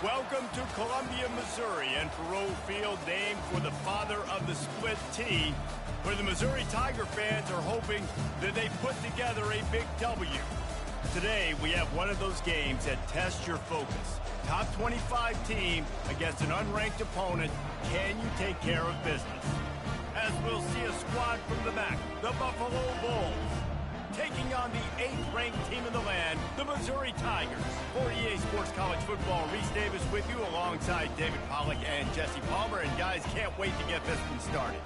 Welcome to Columbia, Missouri, and Faroe Field, named for the father of the split T, where the Missouri Tiger fans are hoping that they put together a big W. Today, we have one of those games that tests your focus. Top 25 team against an unranked opponent. Can you take care of business? As we'll see a squad from the back, the Buffalo Bulls, taking on the 8th-ranked team in the land, the Missouri Tigers. For EA Sports College Football, Reese Davis with you alongside David Pollack and Jesse Palmer. And guys, can't wait to get this one started.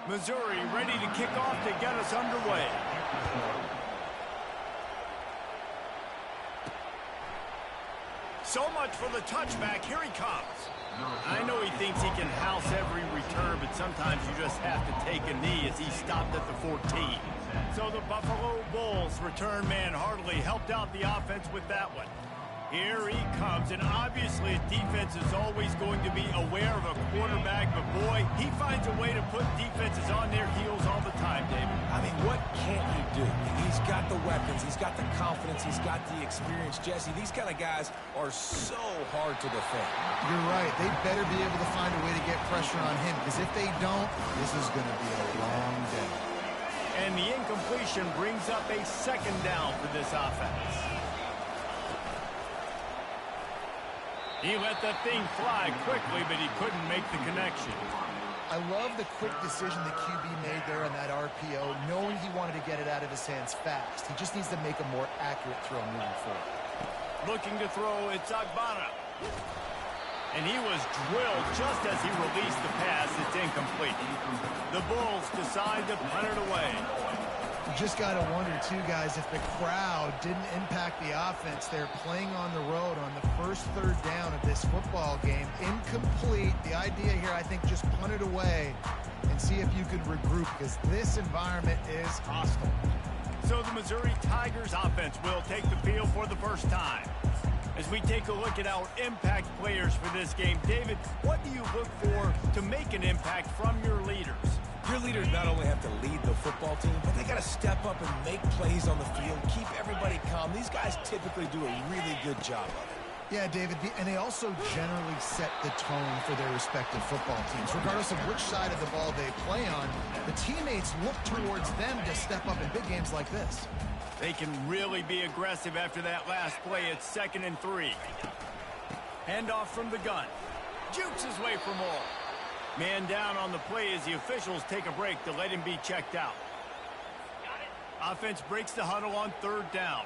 Missouri ready to kick off to get us underway. So much for the touchback. Here he comes. I know he thinks he can house every return, but sometimes you just have to take a knee as he stopped at the 14. So the Buffalo Bulls return man hardly helped out the offense with that one. Here he comes, and obviously a defense is always going to be aware of a quarterback, but boy, he finds a way to put defenses on their heels all the time, David. I mean, what can't you do? He's got the weapons, he's got the confidence, he's got the experience. Jesse, these kind of guys are so hard to defend. You're right. They better be able to find a way to get pressure on him, because if they don't, this is going to be a long day. And the incompletion brings up a second down for this offense. He let that thing fly quickly, but he couldn't make the connection. I love the quick decision the QB made there on that RPO, knowing he wanted to get it out of his hands fast. He just needs to make a more accurate throw moving forward. Looking to throw, it's Agbana. And he was drilled just as he released the pass. It's incomplete. The Bulls decide to punt it away. You just got to wonder, too, guys, if the crowd didn't impact the offense. They're playing on the road on the first third down of this football game. Incomplete. The idea here, I think, just punt it away and see if you could regroup, because this environment is hostile. So the Missouri Tigers offense will take the field for the first time. As we take a look at our impact players for this game, David, what do you look for to make an impact from your leaders? Your leaders not only have to lead the football team, but they got to step up and make plays on the field, keep everybody calm. These guys typically do a really good job of it. Yeah, David, and they also generally set the tone for their respective football teams. Regardless of which side of the ball they play on, the teammates look towards them to step up in big games like this. They can really be aggressive after that last play. It's 2nd and 3. Handoff from the gun. Jukes his way for more. Man down on the play as the officials take a break to let him be checked out. Offense breaks the huddle on 3rd down.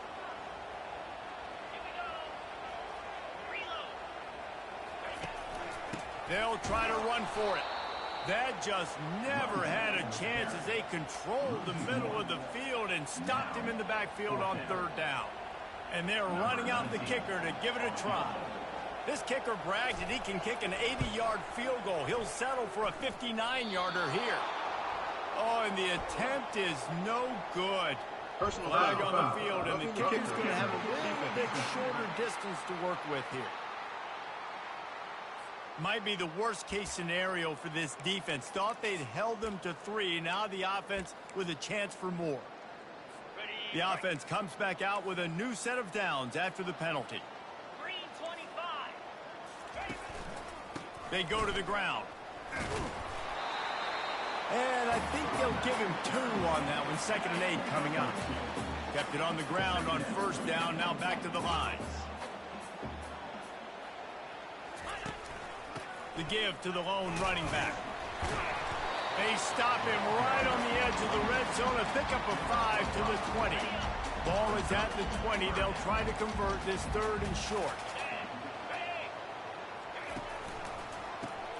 They'll try to run for it. That just never had a chance as they controlled the middle of the field and stopped him in the backfield on 3rd down. And they're running out the kicker to give it a try. This kicker brags that he can kick an 80-yard field goal. He'll settle for a 59-yarder here. Oh, and the attempt is no good. Personal flag foul. on the field, and the kicker's going to have a little bit shorter distance to work with here. Might be the worst-case scenario for this defense. Thought they'd held them to 3. Now the offense with a chance for more. The offense comes back out with a new set of downs after the penalty. They go to the ground. And I think they'll give him 2 on that one. 2nd and 8 coming up. Kept it on the ground on 1st down. Now back to the lines. The give to the lone running back. They stop him right on the edge of the red zone. A pickup of 5 to the 20. Ball is at the 20. They'll try to convert this 3rd and short.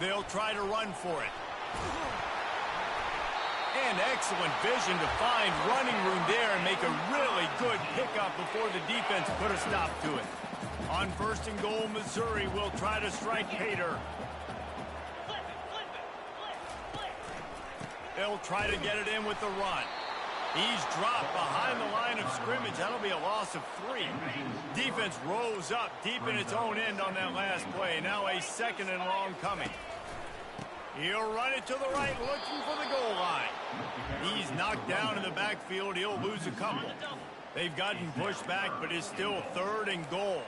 They'll try to run for it. And excellent vision to find running room there and make a really good pickup before the defense put a stop to it. On 1st and goal, Missouri will try to strike Pater. They'll try to get it in with the run. He's dropped behind the line of scrimmage. That'll be a loss of 3. Defense rose up deep in its own end on that last play. Now a 2nd and long coming. He'll run it to the right, looking for the goal line. He's knocked down in the backfield. He'll lose a couple. They've gotten pushed back, but it's still 3rd and goal.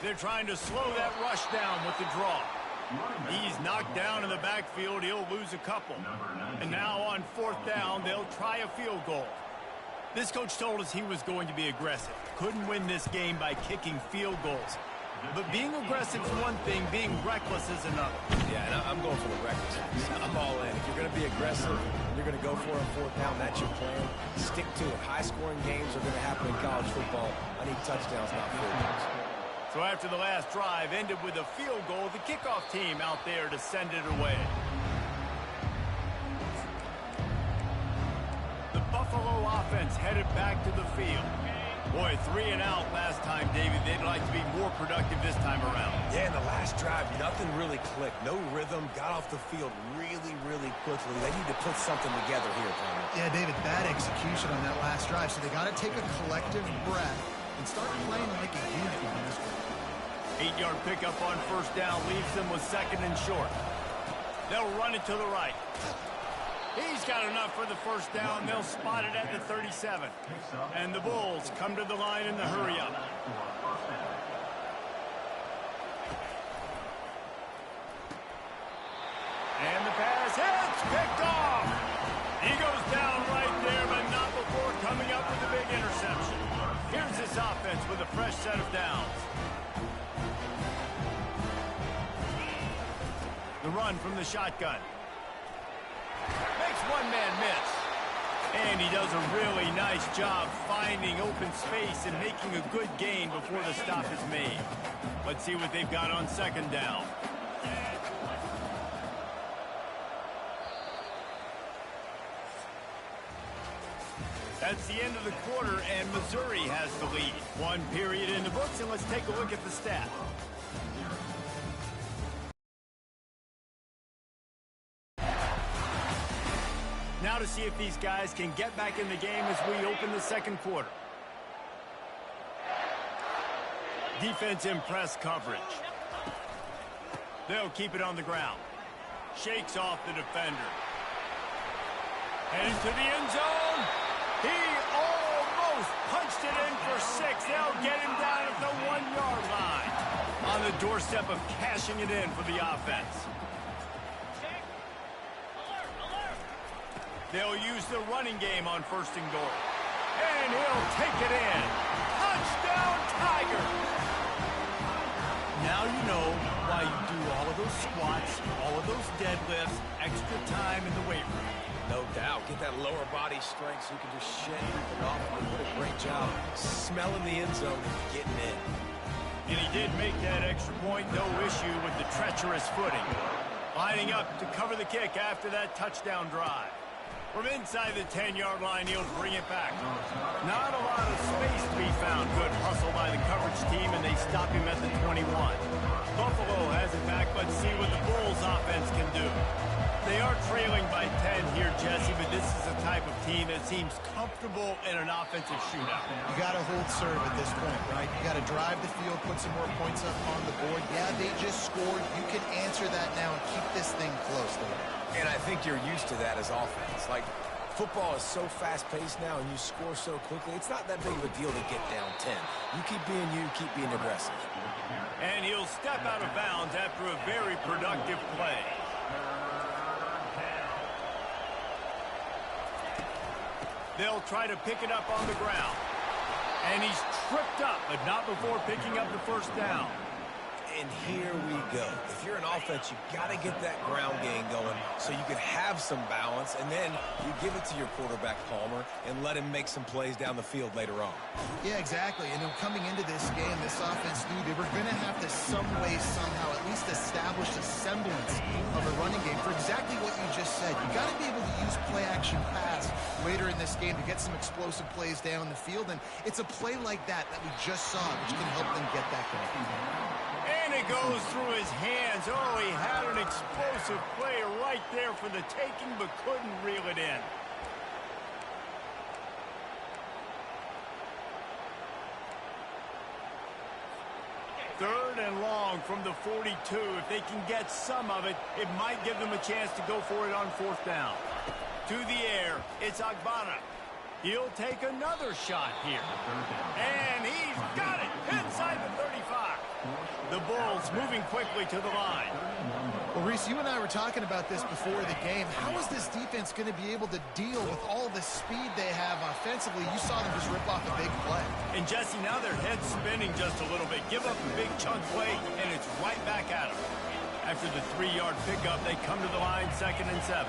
They're trying to slow that rush down with the draw. He's knocked down in the backfield. He'll lose a couple. And now on 4th down, they'll try a field goal. This coach told us he was going to be aggressive. Couldn't win this game by kicking field goals. But being aggressive is one thing, being reckless is another. Yeah, and I'm going for the recklessness. I'm all in. If you're going to be aggressive, you're going to go for it on 4th down. That's your plan. Stick to it. High-scoring games are going to happen in college football. I need touchdowns, not field goals. So after the last drive ended with a field goal, the kickoff team out there to send it away. The Buffalo offense headed back to the field. Boy, 3 and out last time, David. They'd like to be more productive this time around. Yeah, in the last drive, nothing really clicked. No rhythm. Got off the field really, really quickly. They need to put something together here, Tommy. Yeah, David, bad execution on that last drive. So they got to take a collective breath and start playing like a unit on this one. 8-yard pickup on 1st down leaves them with 2nd and short. They'll run it to the right. He's got enough for the 1st down. They'll spot it at the 37. And the Bulls come to the line in the hurry-up. And the pass hits, picked off. He goes down right there, but not before coming up with a big interception. Here's this offense with a fresh set of downs. The run from the shotgun. Makes one man miss. And he does a really nice job finding open space and making a good gain before the stop is made. Let's see what they've got on 2nd down. That's the end of the quarter, and Missouri has the lead. 1 period in the books, and let's take a look at the stat. Now to see if these guys can get back in the game as we open the 2nd quarter. Defense in press coverage. They'll keep it on the ground. Shakes off the defender. And into the end zone. He almost punched it in for 6. They'll get him down at the 1-yard line. On the doorstep of cashing it in for the offense. They'll use the running game on 1st and goal. And he'll take it in. Touchdown, Tiger! Now you know why you do all of those squats, all of those deadlifts, extra time in the weight room. No doubt. Get that lower body strength so you can just shed everything off. What a great job smelling the end zone and getting in. And he did make that extra point, no issue with the treacherous footing. Lining up to cover the kick after that touchdown drive. From inside the 10-yard line, he'll bring it back. Not a lot of space to be found. Good hustle by the coverage team, and they stop him at the 21. Buffalo has it back. Let's see what the Bulls offense can do. They are trailing by 10 here, Jesse, but this is a type of team that seems comfortable in an offensive shootout. You got to hold serve at this point, right? You got to drive the field, put some more points up on the board. Yeah, they just scored. You can answer that now and keep this thing close, though. And I think you're used to that as offense. Like, football is so fast-paced now and you score so quickly, it's not that big of a deal to get down 10. You keep being aggressive. And he'll step out of bounds after a very productive play. They'll try to pick it up on the ground. And he's tripped up, but not before picking up the 1st down. And here we go. If you're an offense, you got to get that ground game going so you can have some balance, and then you give it to your quarterback, Palmer, and let him make some plays down the field later on. Yeah, exactly. And coming into this game, this offense knew they were going to have to some way, somehow, at least establish a semblance of a running game for exactly what you just said. You got to be able to use play-action pass later in this game to get some explosive plays down the field, and it's a play like that we just saw which can help them get that going. And it goes through his hands. Oh, he had an explosive play right there for the taking, but couldn't reel it in. Third and long from the 42. If they can get some of it, it might give them a chance to go for it on fourth down. To the air, it's Agbana. He'll take another shot here. And he's got it inside the 35. The Bulls moving quickly to the line. Well, Reese, you and I were talking about this before the game. How is this defense going to be able to deal with all the speed they have offensively? You saw them just rip off a big play. And Jesse, now their head's spinning just a little bit. Give up a big chunk play, and it's right back at them. After the 3-yard pickup, they come to the line, 2nd and 7.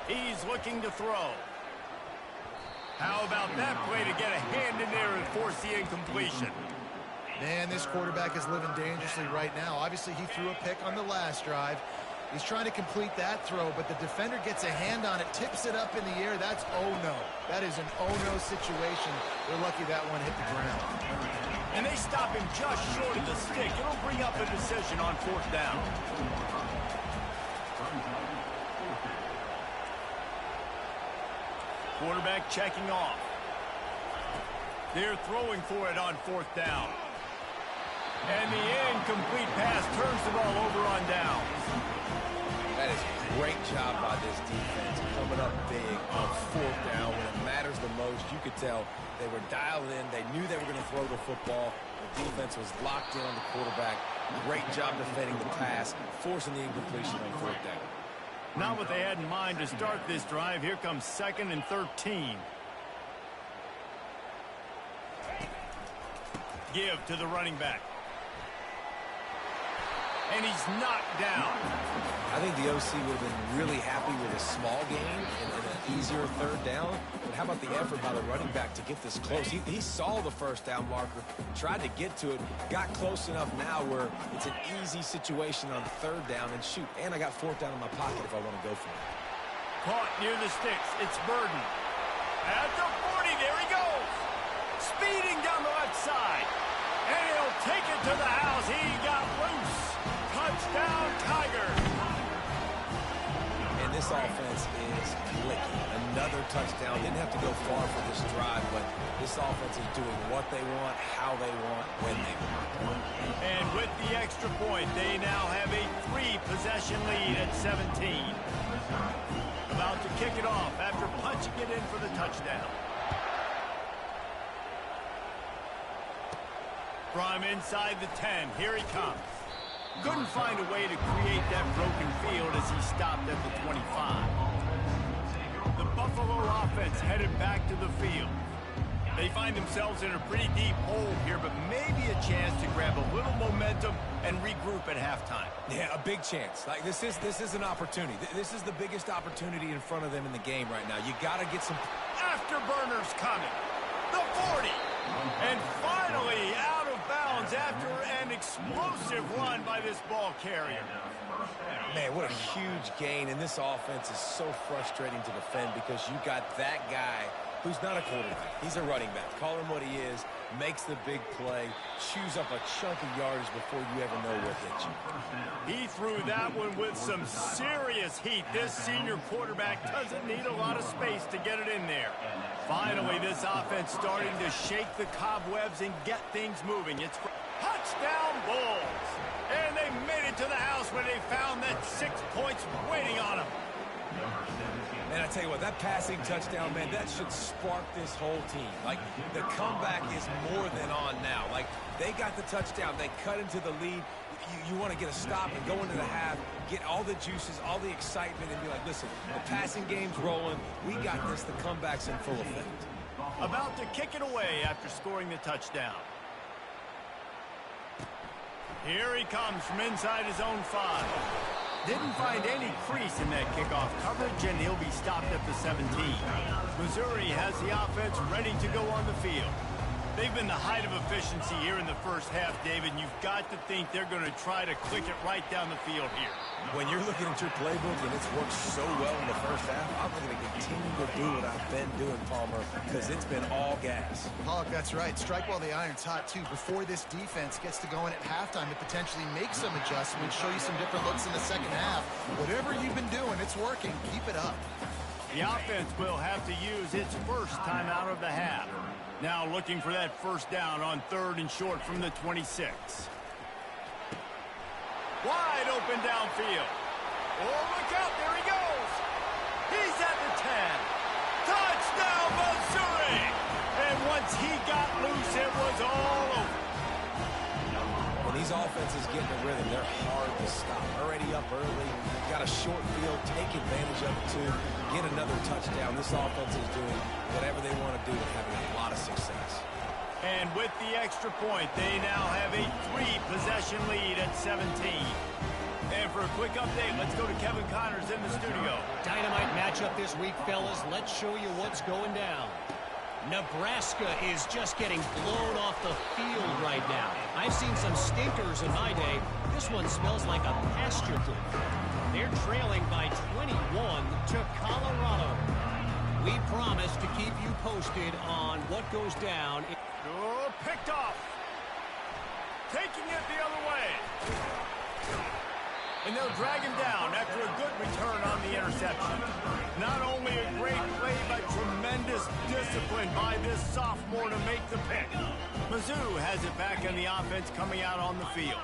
He's looking to throw. How about that play to get a hand in there and force the incompletion? Man, this quarterback is living dangerously right now. Obviously, he threw a pick on the last drive. He's trying to complete that throw, but the defender gets a hand on it, tips it up in the air. That's oh-no. That is an oh-no situation. They're lucky that one hit the ground. And they stop him just short of the stick. It'll bring up a decision on fourth down. Quarterback checking off. They're throwing for it on fourth down. And the incomplete pass turns the ball over on down. That is a great job by this defense, coming up big on fourth down when it matters the most. You could tell they were dialed in. They knew they were going to throw the football. The defense was locked in on the quarterback. Great job defending the pass, forcing the incompletion on fourth down. Not what they had in mind to start this drive. Here comes 2nd and 13. Give to the running back. And he's knocked down. I think the OC would have been really happy with a small gain and an easier third down. But how about the effort by the running back to get this close? He saw the first down marker, tried to get to it, got close enough now where it's an easy situation on third down. And shoot, and I got fourth down in my pocket if I want to go for it. Caught near the sticks. It's Burden. At the 40, there he goes. Speeding down the left side. And he'll take it to the house. He got loose. Touchdown, Tigers. And this offense is clicking. Another touchdown. Didn't have to go far for this drive, but this offense is doing what they want, how they want, when they want. And with the extra point, they now have a 3-possession lead at 17. About to kick it off after punching it in for the touchdown. From inside the 10, here he comes. Couldn't find a way to create that broken field as he stopped at the 25. The Buffalo offense headed back to the field. They find themselves in a pretty deep hole here, but maybe a chance to grab a little momentum and regroup at halftime. Yeah, a big chance. Like this is an opportunity. This is the biggest opportunity in front of them in the game right now. You got to get some afterburners coming. The 40. And finally out of bounds after an explosive run by this ball carrier. Man, what a huge gain. And this offense is so frustrating to defend because you got that guy who's not a quarterback. He's a running back. Call him what he is. Makes the big play. Chews up a chunk of yardage before you ever know what hit you. He threw that one with some serious heat. This senior quarterback doesn't need a lot of space to get it in there. Finally, this offense starting to shake the cobwebs and get things moving. It's touchdown Bulls. And they made it to the house when they found that 6 points waiting on them. Man, I tell you what, that passing touchdown, man, that should spark this whole team. Like, the comeback is more than on now. Like, they got the touchdown. They cut into the lead. You want to get a stop and go into the half, get all the juices, all the excitement, and be like, listen, the passing game's rolling. We got this. The comeback's in full effect. About to kick it away after scoring the touchdown. Here he comes from inside his own 5. Didn't find any crease in that kickoff coverage, and he'll be stopped at the 17. Missouri has the offense ready to go on the field. They've been the height of efficiency here in the first half, David. You've got to think they're going to try to click it right down the field here. When you're looking at your playbook and it's worked so well in the first half, I'm going to continue to do what I've been doing, Palmer, because it's been all gas. Pollock, that's right. Strike while the iron's hot, too. Before this defense gets to going at halftime to potentially make some adjustments, show you some different looks in the second half. Whatever you've been doing, it's working. Keep it up. The offense will have to use its first timeout of the half. Now looking for that first down on 3rd and short from the 26. Wide open downfield. Oh, look out. There he goes. He's at the 10. Touchdown, Missouri. And once he got loose, it was all over. When these offenses get in a rhythm, they're hard to stop. Already up early, got a short field, take advantage of it too, get another touchdown. This offense is doing whatever they want to do and having a lot of success. And with the extra point, they now have a 3-possession lead at 17. And for a quick update, let's go to Kevin Connors in the studio. Dynamite matchup this week, fellas. Let's show you what's going down. Nebraska is just getting blown off the field right now. I've seen some stinkers in my day. This one smells like a pasture field. They're trailing by 21 to Colorado. We promise to keep you posted on what goes down. Oh, picked off. Taking it the other way. And they'll drag him down after a good return on the interception. Not only a great play, but tremendous discipline by this sophomore to make the pick. Mizzou has it back in the offense coming out on the field.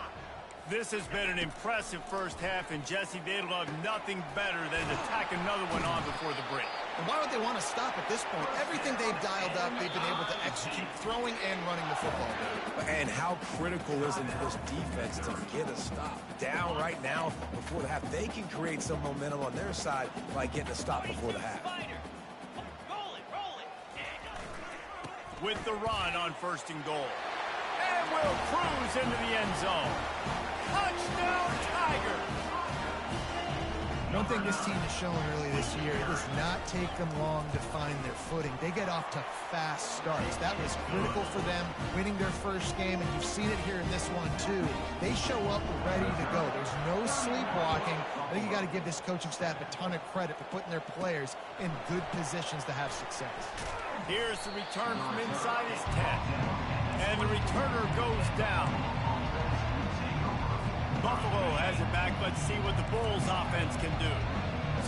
This has been an impressive first half, and Jesse, they'll have nothing better than to tack another one on before the break. And why would they want to stop at this point? Everything they've dialed up, they've been able to execute, throwing and running the football. And how critical is it for this defense to get a stop? Down right now before the half. They can create some momentum on their side by getting a stop before the half. With the run on 1st and goal. And will cruise into the end zone. Touchdown, Tigers! One thing this team has shown early this year, it does not take them long to find their footing. They get off to fast starts. That was critical for them, winning their first game, and you've seen it here in this one too. They show up ready to go. There's no sleepwalking. I think you got to give this coaching staff a ton of credit for putting their players in good positions to have success. Here's the return from inside his 10. And the returner goes down. Buffalo has it back. Let's see what the Bulls offense can do.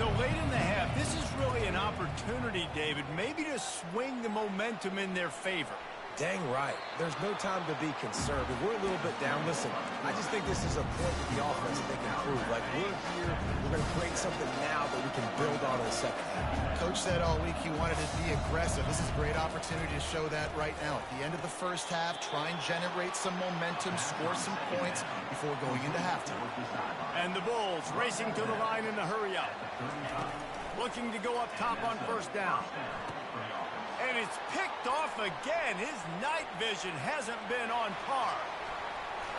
So late in the half, this is really an opportunity, David, maybe to swing the momentum in their favor. Dang right. There's no time to be concerned. If we're a little bit down, listen, I just think this is a point with the offense that they can prove. Like, we're here, we're going to create something now that we can build on in the second half. Coach said all week he wanted to be aggressive. This is a great opportunity to show that right now. At the end of the first half, try and generate some momentum, score some points before going into halftime. And the Bulls racing to the line in the hurry up. Looking to go up top on 1st down. And it's picked off again. His night vision hasn't been on par.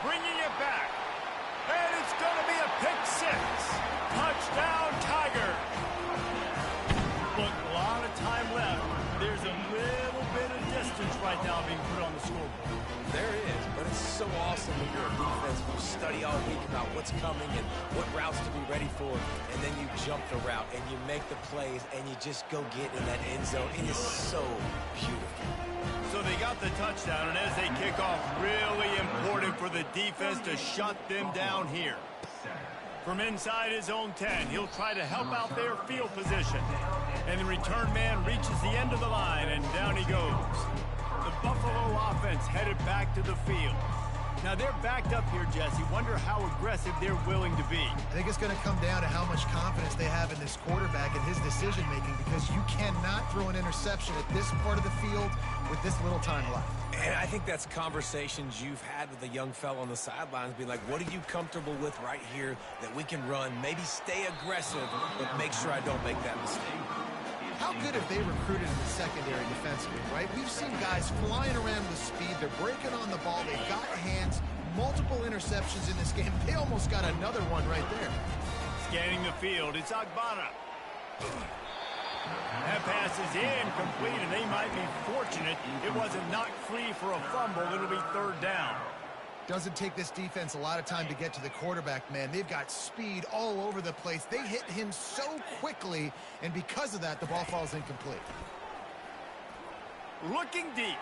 Bringing it back. And it's going to be a pick 6. Touchdown, Tiger. Look, a lot of time left. There's a little bit of distance right now being put on the scoreboard. There is, but it's so awesome when you're a defense. You study all week about what's coming and what routes to be ready for, and then you jump the route and you make the plays and you just go get in that end zone. It is so beautiful. So they got the touchdown, and as they kick off, really important for the defense to shut them down here. From inside his own 10, he'll try to help out their field position. And the return man reaches the end of the line, and down he goes. The Buffalo offense headed back to the field. Now they're backed up here, Jesse. Wonder how aggressive they're willing to be. I think it's going to come down to how much confidence they have in this quarterback and his decision-making, because you cannot throw an interception at this part of the field with this little time left. And I think that's conversations you've had with a young fellow on the sidelines, being like, what are you comfortable with right here that we can run? Maybe stay aggressive, but make sure I don't make that mistake. How good have they recruited in the secondary defensively, right? We've seen guys flying around with speed. They're breaking on the ball. They've got hands. Multiple interceptions in this game. They almost got another one right there. Scanning the field, it's Agbana. That pass is incomplete, and they might be fortunate it wasn't knocked free for a fumble. It'll be third down. Doesn't take this defense a lot of time to get to the quarterback, man. They've got speed all over the place. They hit him so quickly, and because of that, the ball falls incomplete. Looking deep.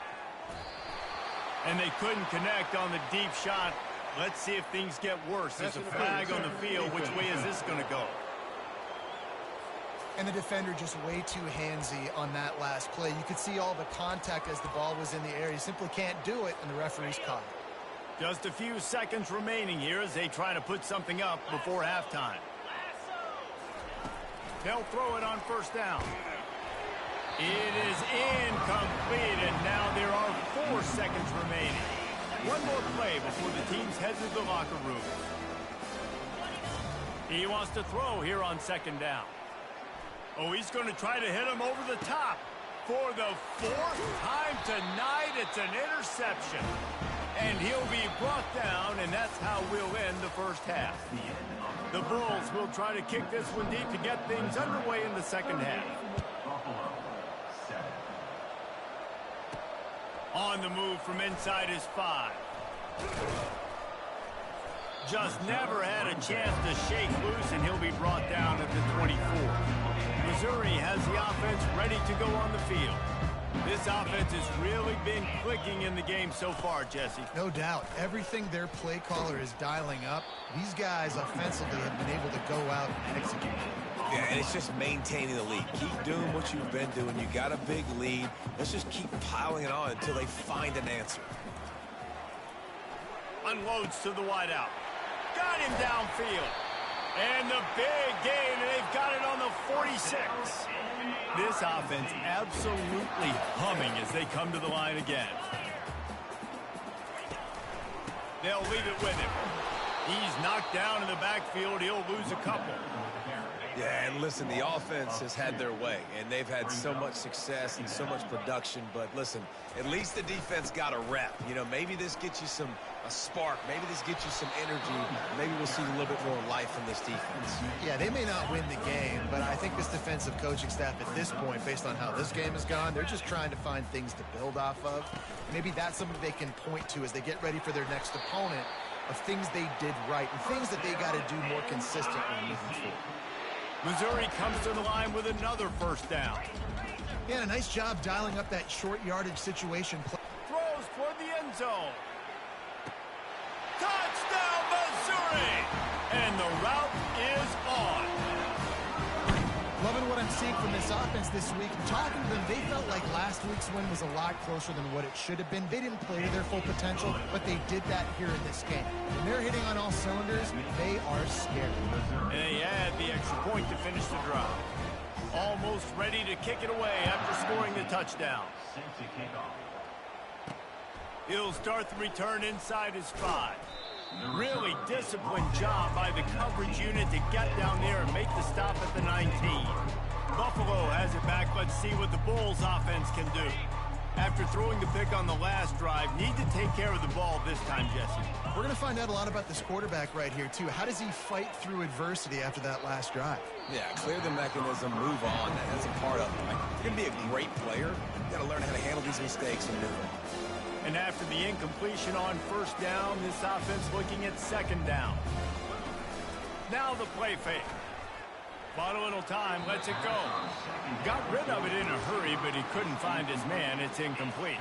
And they couldn't connect on the deep shot. Let's see if things get worse. There's a flag on the field. Which way is this going to go? And the defender just way too handsy on that last play. You could see all the contact as the ball was in the air. He simply can't do it, and the referee's caught it. Just a few seconds remaining here as they try to put something up before halftime. They'll throw it on first down. It is incomplete, and now there are 4 seconds remaining. One more play before the teams head to the locker room. He wants to throw here on second down. Oh, he's going to try to hit him over the top. For the 4th time tonight, it's an interception. And he'll be brought down, and that's how we'll end the first half. The Bulls will try to kick this one deep to get things underway in the second half. On the move from inside his 5. Just never had a chance to shake loose, and he'll be brought down at the 24. Missouri has the offense ready to go on the field. This offense has really been clicking in the game so far, Jesse. No doubt. Everything their play caller is dialing up, these guys offensively have been able to go out and execute. Yeah, and it's just maintaining the lead. Keep doing what you've been doing. You got a big lead. Let's just keep piling it on until they find an answer. Unloads to the wideout. Got him downfield. And the big gain, and they've got it on the 46. This offense absolutely humming as they come to the line again. They'll leave it with him. He's knocked down in the backfield. He'll lose a couple. Yeah, and listen, the offense has had their way, and they've had so much success and so much production. But listen, at least the defense got a rep. You know, maybe this gets you a spark. Maybe this gets you some energy. Maybe we'll see a little bit more life in this defense. Yeah, they may not win the game, but I think this defensive coaching staff at this point, based on how this game has gone, they're just trying to find things to build off of. Maybe that's something they can point to as they get ready for their next opponent, of things they did right and things that they got to do more consistently moving forward. Missouri comes to the line with another first down. Yeah, a nice job dialing up that short yardage situation. Throws toward the end zone. Touchdown, Missouri! And the route is on. Loving what I'm seeing from this offense this week. Talking to them, they felt like last week's win was a lot closer than what it should have been. They didn't play to their full potential, but they did that here in this game. When they're hitting on all cylinders, they are scary. And they add the extra point to finish the drive. Almost ready to kick it away after scoring the touchdown. He'll start the return inside his 5. Really disciplined job by the coverage unit to get down there and make the stop at the 19. Buffalo has it back. Let's see what the Bulls offense can do. After throwing the pick on the last drive, need to take care of the ball this time, Jesse. We're going to find out a lot about this quarterback right here, too. How does he fight through adversity after that last drive? Yeah, clear the mechanism, move on. That's a part of it. Right? You're going to be a great player. You've got to learn how to handle these mistakes and move on. And after the incompletion on first down, this offense looking at second down. Now the play fake. Bought a little time, lets it go. Got rid of it in a hurry, but he couldn't find his man. It's incomplete.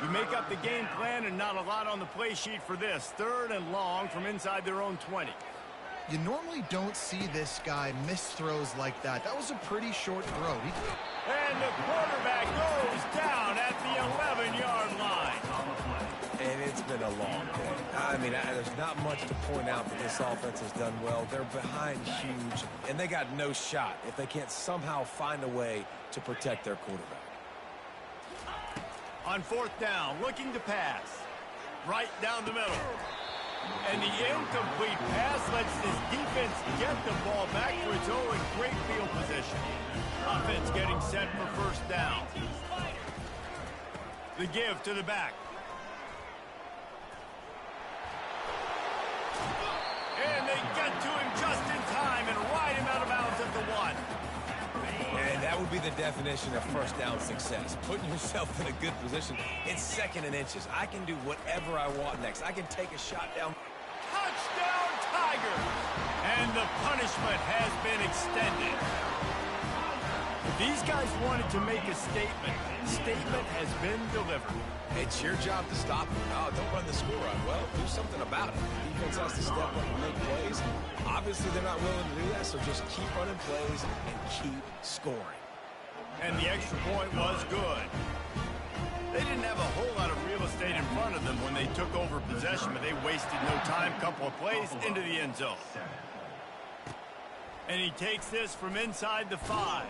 You make up the game plan and not a lot on the play sheet for this. 3rd and long from inside their own 20. You normally don't see this guy miss throws like that. That was a pretty short throw. And the quarterback goes down at the 11-yard line. And it's been a long day. I mean, there's not much to point out that this offense has done well. They're behind huge, and they got no shot if they can't somehow find a way to protect their quarterback. On 4th down, looking to pass. Right down the middle. And the incomplete pass lets this defense get the ball back for its own great field position. Offense getting set for first down. The give to the back. And they get to him just in time and ride him out of bounds at the 1. And that That would be the definition of first down success. Putting yourself in a good position. It's second and inches. I can do whatever I want next. I can take a shot down. Touchdown, Tiger! And the punishment has been extended. These guys wanted to make a statement. The statement has been delivered. It's your job to stop them. Oh, don't run the score out. Well, do something about it. Defense has to step up and make plays. Obviously, they're not willing to do that, so just keep running plays and keep scoring. And the extra point was good. They didn't have a whole lot of real estate in front of them when they took over possession, but they wasted no time. Couple of plays into the end zone. And he takes this from inside the 5.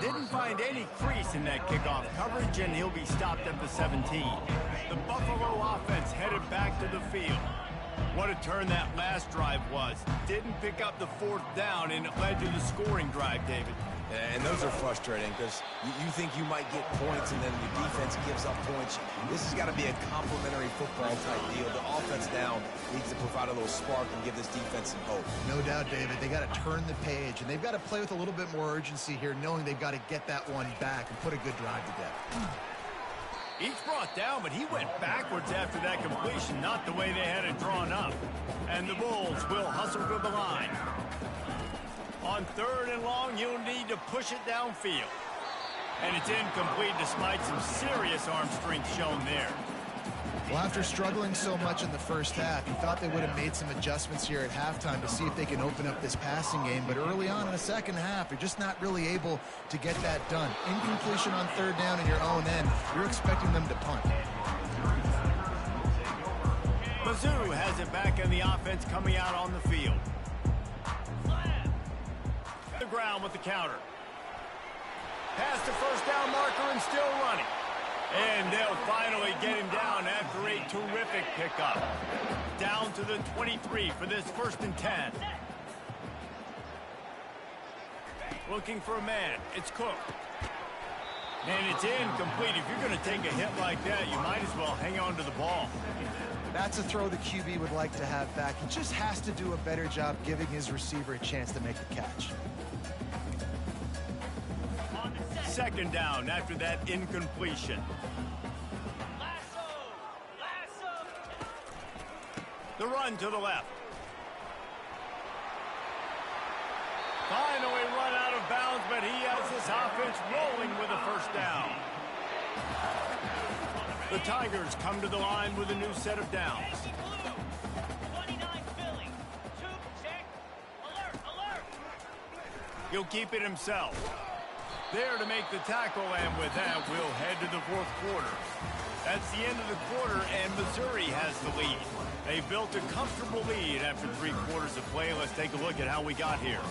Didn't find any crease in that kickoff coverage, and he'll be stopped at the 17. The Buffalo offense headed back to the field. What a turn that last drive was. Didn't pick up the 4th down, and it led to the scoring drive, David. And those are frustrating because you think you might get points and then your defense gives up points. This has got to be a complementary football type deal. The offense now needs to provide a little spark and give this defense some hope. No doubt, David. They got to turn the page, and they've got to play with a little bit more urgency here, knowing they've got to get that one back and put a good drive together. Each brought down, but he went backwards after that completion, not the way they had it drawn up. And the Bulls will hustle to the line. On 3rd and long, you'll need to push it downfield. And it's incomplete despite some serious arm strength shown there. Well, after struggling so much in the first half, you thought they would have made some adjustments here at halftime to see if they can open up this passing game. But early on in the second half, you're just not really able to get that done. Incompletion on 3rd down in your own end, you're expecting them to punt. Mizzou has it back in the offense coming out on the field. The ground with the counter. Past the 1st down marker and still running. And they'll finally get him down after a terrific pickup. Down to the 23 for this 1st and 10. Looking for a man. It's Cook. And it's incomplete. If you're going to take a hit like that, you might as well hang on to the ball. That's a throw the QB would like to have back. He just has to do a better job giving his receiver a chance to make the catch. 2nd down after that incompletion. The run to the left. Finally run out of bounds, but he has this offense rolling with a 1st down. The Tigers come to the line with a new set of downs. He'll keep it himself. There to make the tackle, and with that, we'll head to the 4th quarter. That's the end of the quarter, and Missouri has the lead. They built a comfortable lead after 3 quarters of play. Let's take a look at how we got here.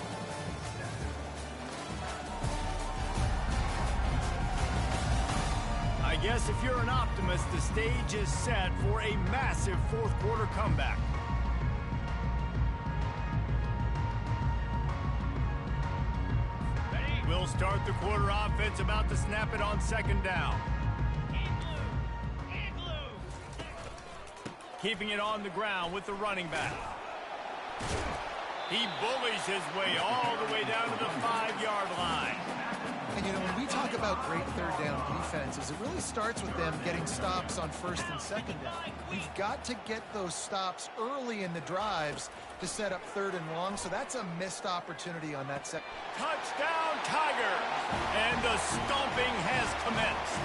I guess if you're an optimist, the stage is set for a massive 4th quarter comeback. We'll start the quarter offense, about to snap it on 2nd down. Keeping it on the ground with the running back. He bullies his way all the way down to the 5-yard line. And, you know, when we talk about great 3rd down defenses, it really starts with them getting stops on 1st and 2nd down. You've got to get those stops early in the drives to set up 3rd and long, so that's a missed opportunity on that second. Touchdown, Tiger! And the stomping has commenced.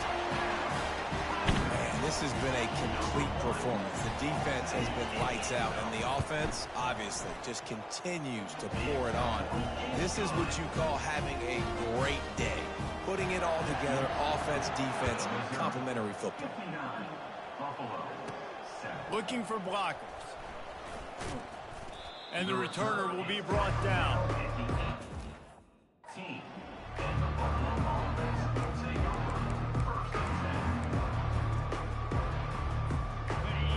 Man, this has been a complete performance. The defense has been lights out, and the offense, obviously, just continues to pour it on. This is what you call having a great day. Putting it all together, offense, defense, complementary football. Looking for blockers. And the returner will be brought down.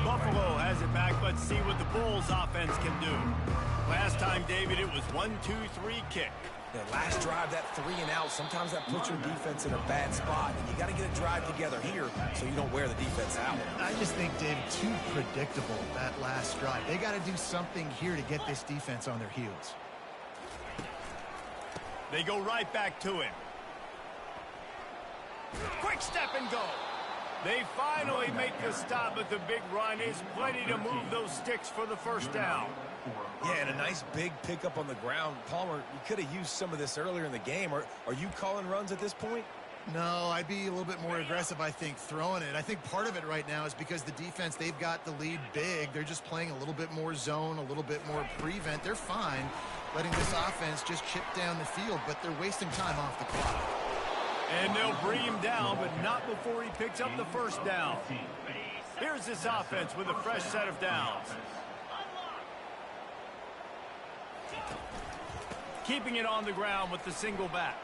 Buffalo has it back. Let's see what the Bulls offense can do. Last time, David, it was 1-2-3 kick. That last drive, that 3 and out, sometimes that puts your defense in a bad spot. And you got to get a drive together here so you don't wear the defense out. I just think, Dave, too predictable, that last drive. They got to do something here to get this defense on their heels. They go right back to him. Quick step and go. They finally make the stop, but the big run is plenty to move those sticks for the first down. Yeah, and a nice big pickup on the ground. Palmer, you could have used some of this earlier in the game. Are you calling runs at this point? No, I'd be a little bit more aggressive, I think, throwing it. I think part of it right now is because the defense, they've got the lead big. They're just playing a little bit more zone, a little bit more prevent. They're fine letting this offense just chip down the field, but they're wasting time off the clock. And they'll bring him down, but not before he picks up the first down. Here's this offense with a fresh set of downs. Keeping it on the ground with the single back.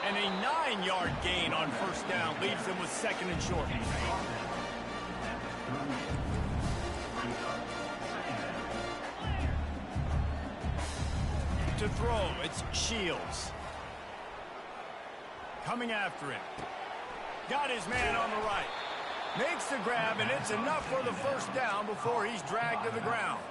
And a 9-yard gain on first down leaves them with second and short. To throw, it's Shields. Coming after him. Got his man on the right. Makes the grab, and it's enough for the first down before he's dragged to the ground.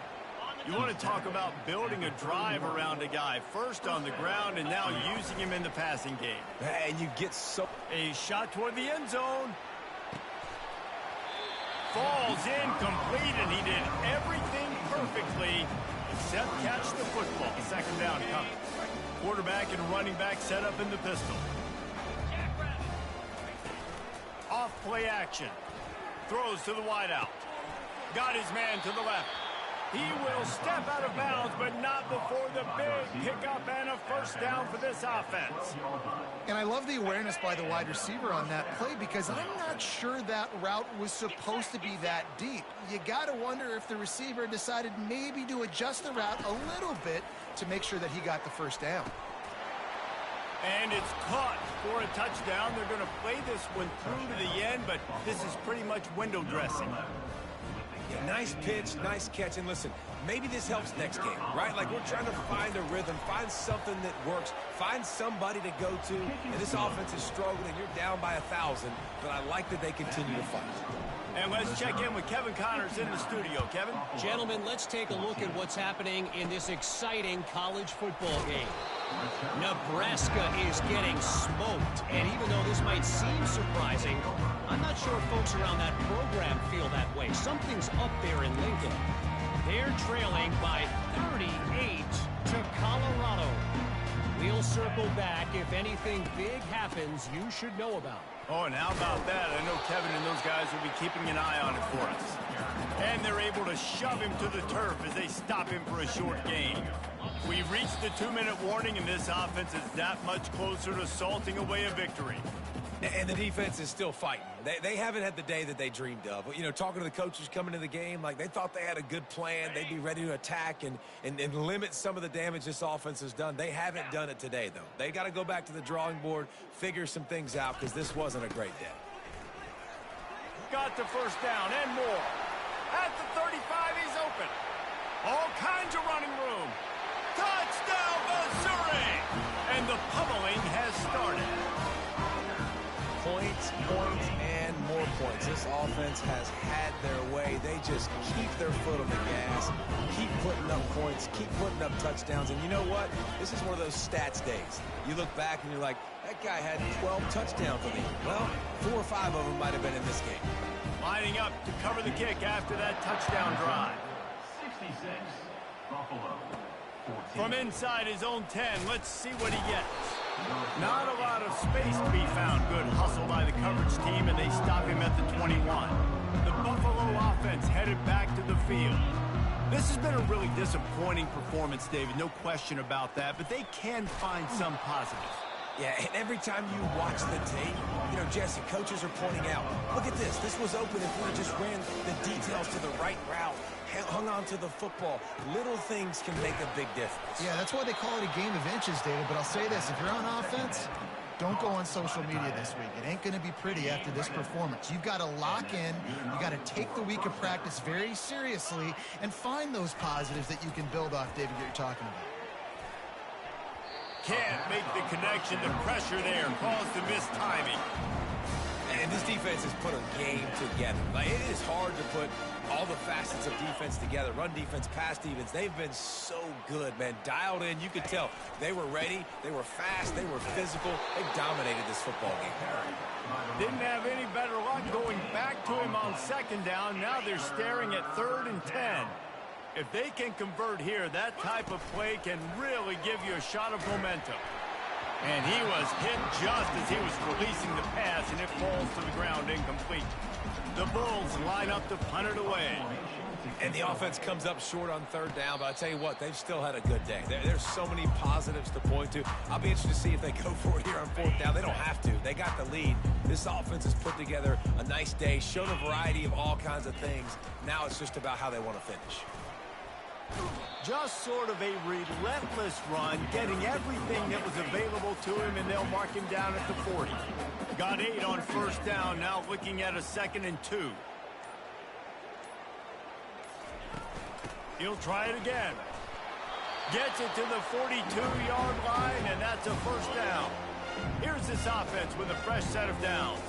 You want to talk about building a drive around a guy. First on the ground and now using him in the passing game. And you get so... A shot toward the end zone. Falls incomplete, and he did everything perfectly except catch the football. Second down coming. Quarterback and running back set up in the pistol. Off play action. Throws to the wideout. Got his man to the left. He will step out of bounds, but not before the big pickup and a first down for this offense. And I love the awareness by the wide receiver on that play because I'm not sure that route was supposed to be that deep. You got to wonder if the receiver decided maybe to adjust the route a little bit to make sure that he got the first down. And it's caught for a touchdown. They're going to play this one through to the end, but this is pretty much window dressing. Yeah, nice pitch, nice catch. And listen, maybe this helps next game, right? Like we're trying to find a rhythm, find something that works, find somebody to go to. And this offense is struggling. You're down by 1,000, but I like that they continue to fight. And let's check in with Kevin Connors in the studio. Kevin? Gentlemen, let's take a look at what's happening in this exciting college football game. Nebraska is getting smoked, and even though this might seem surprising, I'm not sure if folks around that program feel that way. Something's up there in Lincoln. They're trailing by 38 to Colorado. We'll circle back if anything big happens you should know about. Oh, and how about that? I know Kevin and those guys will be keeping an eye on it for us. And they're able to shove him to the turf as they stop him for a short gain. We've reached the 2-minute warning, and this offense is that much closer to salting away a victory. And the defense is still fighting. They haven't had the day that they dreamed of. You know, talking to the coaches coming to the game, like they thought they had a good plan. They'd be ready to attack and limit some of the damage this offense has done. They haven't done it today, though. They got to go back to the drawing board, figure some things out, because this wasn't a great day. Got the first down and more. At the 35, he's open. All kinds of running room. Touchdown, Missouri! And the pummeling has started. Points, and more points. This offense has had their way. They just keep their foot on the gas, keep putting up points, keep putting up touchdowns. And you know what? This is one of those stats days. You look back and you're like, that guy had 12 touchdowns on him. Well, 4 or 5 of them might have been in this game. Lining up to cover the kick after that touchdown drive. 66, Buffalo. 14. From inside his own 10, let's see what he gets. Not a lot of space to be found. Good hustle by the coverage team, and they stop him at the 21. The Buffalo offense headed back to the field. This has been a really disappointing performance, David. No question about that, but they can find some positives. Yeah, and every time you watch the tape, you know, Jesse, coaches are pointing out, look at this. This was open if we just ran the details to the right route, hung on to the football. Little things can make a big difference. Yeah, that's why they call it a game of inches, David. But I'll say this, if you're on offense, don't go on social media this week. It ain't going to be pretty after this performance. You've got to lock in. You got to take the week of practice very seriously and find those positives that you can build off, David, that you're talking about. Can't make the connection. The pressure there caused the missed timing. And This defense has put a game together. Like, it is hard to put all the facets of defense together. Run defense, pass defense. They've been so good, man. Dialed in. You could tell they were ready. They were fast. They were physical. They dominated this football game. Didn't have any better luck going back to him on second down. Now they're staring at 3rd and 10. If they can convert here, that type of play can really give you a shot of momentum. And he was hit just as he was releasing the pass, and it falls to the ground incomplete. The Bulls line up to punt it away. And the offense comes up short on 3rd down, but I tell you what, they've still had a good day. There's so many positives to point to. I'll be interested to see if they go for it here on 4th down. They don't have to. They got the lead. This offense has put together a nice day, shown a variety of all kinds of things. Now it's just about how they want to finish. Just sort of a relentless run, getting everything that was available to him, and they'll mark him down at the 40. Got 8 on 1st down, now looking at a 2nd and 2. He'll try it again. Gets it to the 42-yard line, and that's a 1st down. Here's this offense with a fresh set of downs.